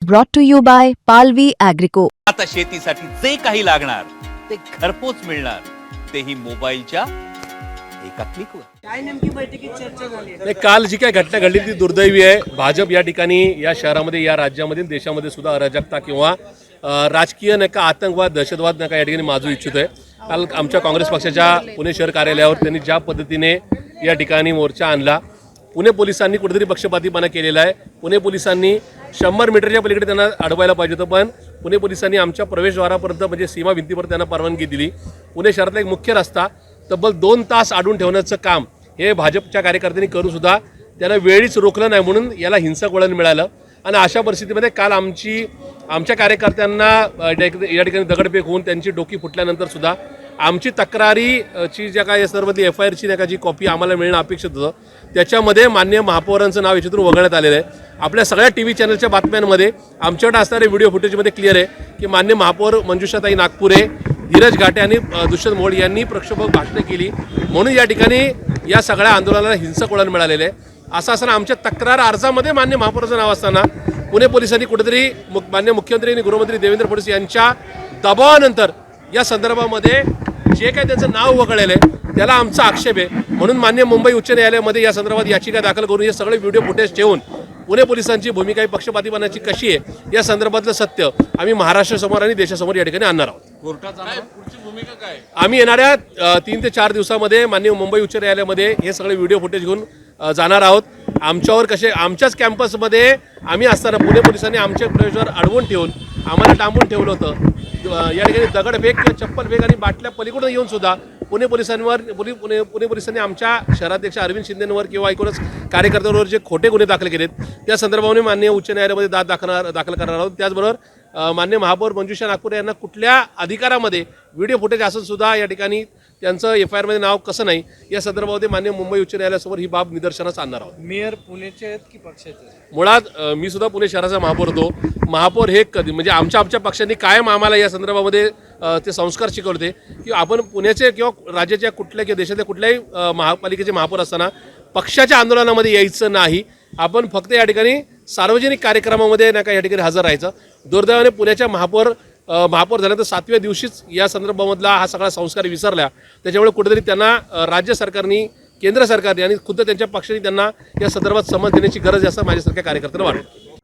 brought to you by Palvi Agrico. आता शेतीसाठी जे काही लागणार ते घरपोच मिळणार, तेही मोबाईलच्या एका क्लिकवर. काय नेमकी बैठकीत चर्चा झाली आहे? नाही, काल जी काय घटना घडली ती दुर्दैवी आहे. भाजप या ठिकाणी या शहरामध्ये, या राज्यामध्ये, देशामध्ये सुद्धा अराजकता किंवा राजकीय नाही का आतंकवाद, दहशतवाद नाही का या ठिकाणी माजू इच्छित आहे. काल आमच्या काँग्रेस पक्षाच्या पुणे शहर कार्यालयावर त्यांनी ज्या पद्धतीने या ठिकाणी मोर्चा आणला, पुणे पोलिसांनी कुठेतरी पक्षपातीपणा केलेला आहे. पुणे पोलिसांनी 100 मीटरच्या पलीकडे त्यांना अडवायला पाहिजे होतं, पण पुणे पोलिसांनी आमच्या प्रवेशद्वारापर्यंत म्हणजे सीमा भिंतीपर्यंत त्यांना परवानगी दिली. पुणे शहरातला एक मुख्य रस्ता तब्बल 2 तास अडवून ठेवण्याचं काम हे भाजपच्या कार्यकर्त्यांनी करूसुद्धा त्यांना वेळीच रोखलं नाही, म्हणून याला हिंसक वळण मिळालं. आणि अशा परिस्थितीमध्ये काल आमच्या कार्यकर्त्यांना या ठिकाणी दगडफेक होऊन त्यांची डोकी फुटल्यानंतर सुद्धा आमची तक्रारीची ज्या काय सर्वातली FIRची नाही का जी कॉपी आम्हाला मिळणं अपेक्षित होतं, त्याच्यामध्ये माननीय महापौरांचं नाव याच्यातून वगळण्यात आलेलं आहे. आपल्या सगळ्या TV चॅनलच्या बातम्यांमध्ये आमच्याकडे असणारे व्हिडिओ फुटेजमध्ये क्लिअर आहे की माननीय महापौर मंजुषाताई नागपुरे, धीरज घाटे आणि दुष्यंत मोहोळ यांनी प्रक्षोभक भाषणे केली, म्हणून या ठिकाणी या सगळ्या आंदोलनाला हिंसक वळण मिळालेलं आहे. असं असताना आमच्या तक्रार अर्जामध्ये मान्य महापौराचं नाव असताना पुणे पोलिसांनी कुठेतरी मान्य मुख्यमंत्री आणि गृहमंत्री देवेंद्र फडणवीस यांच्या दबावानंतर या संदर्भामध्ये जे काही त्याचं नाव वगळलेलं आहे त्याला आमचा आक्षेप आहे. म्हणून मान्य मुंबई उच्च न्यायालयामध्ये या संदर्भात याचिका दाखल करून हे सगळे व्हिडिओ फुटेज ठेवून पुणे पोलिसांची भूमिका ही पक्षपातीपणाची कशी आहे या संदर्भातलं सत्य आम्ही महाराष्ट्रासमोर आणि देशासमोर या ठिकाणी आणणार आहोत. पुढची भूमिका काय? आम्ही येणाऱ्या 3 ते 4 दिवसामध्ये माननीय मुंबई उच्च न्यायालयामध्ये हे सगळे व्हिडिओ फुटेज घेऊन जाणार आहोत. आमच्यावर कसे आमच्याच कॅम्पसमध्ये आम्ही असताना पुणे पोलिसांनी आमच्या प्रवेशावर अडवून ठेवून आम्हाला डांबून ठेवलं होतं. या ठिकाणी दगडफेक किंवा चप्पलफेक आणि बाटल्या पलीकडून येऊन सुद्धा पुणे पोलिसांनी आमच्या शहराध्यक्ष अरविंद शिंदेंवर किंवा एकूणच कार्यकर्त्यांवर जे खोटे गुन्हे दाखल केलेत त्या संदर्भाने माननीय उच्च न्यायालयामध्ये दाखल करणार आहोत. त्याचबरोबर माननीय महापौर मंजुषा नागपुरे यांना कुठल्या अधिकारामध्ये व्हिडिओ फुटेज असून सुद्धा या ठिकाणी त्यांचं FIRमध्ये नाव कसं नाही या संदर्भामध्ये मान्य मुंबई उच्च न्यायालयासमोर ही बाब निदर्शनास आणणार आहोत. मेयर पुण्याचे आहेत की पक्षाचे? मुळात मी सुद्धा पुणे शहराचा महापौर होतो. महापौर हे कधी म्हणजे आमच्या पक्षांनी कायम आम्हाला या संदर्भामध्ये ते संस्कार शिकवले की आपण पुण्याचे किंवा राज्याच्या कुठल्या किंवा देशातल्या कुठल्याही महापालिकेचे महापौर असताना पक्षाच्या आंदोलनामध्ये यायचं नाही. आपण फक्त या ठिकाणी सार्वजनिक कार्यक्रमामध्ये नाही का या ठिकाणी हजर राहायचं. दुर्दैवाने पुण्याच्या महापौर झाल्यानंतर 7व्या दिवशीच या संदर्भामधला हा सगळा संस्कार विसरला. त्याच्यामुळे कुठेतरी त्यांना राज्य सरकारने, केंद्र सरकारने आणि खुद्द त्यांच्या पक्षाने त्यांना या संदर्भात समज देण्याची गरज आहे असं माझ्यासारख्या कार्यकर्त्यांना वाटतं.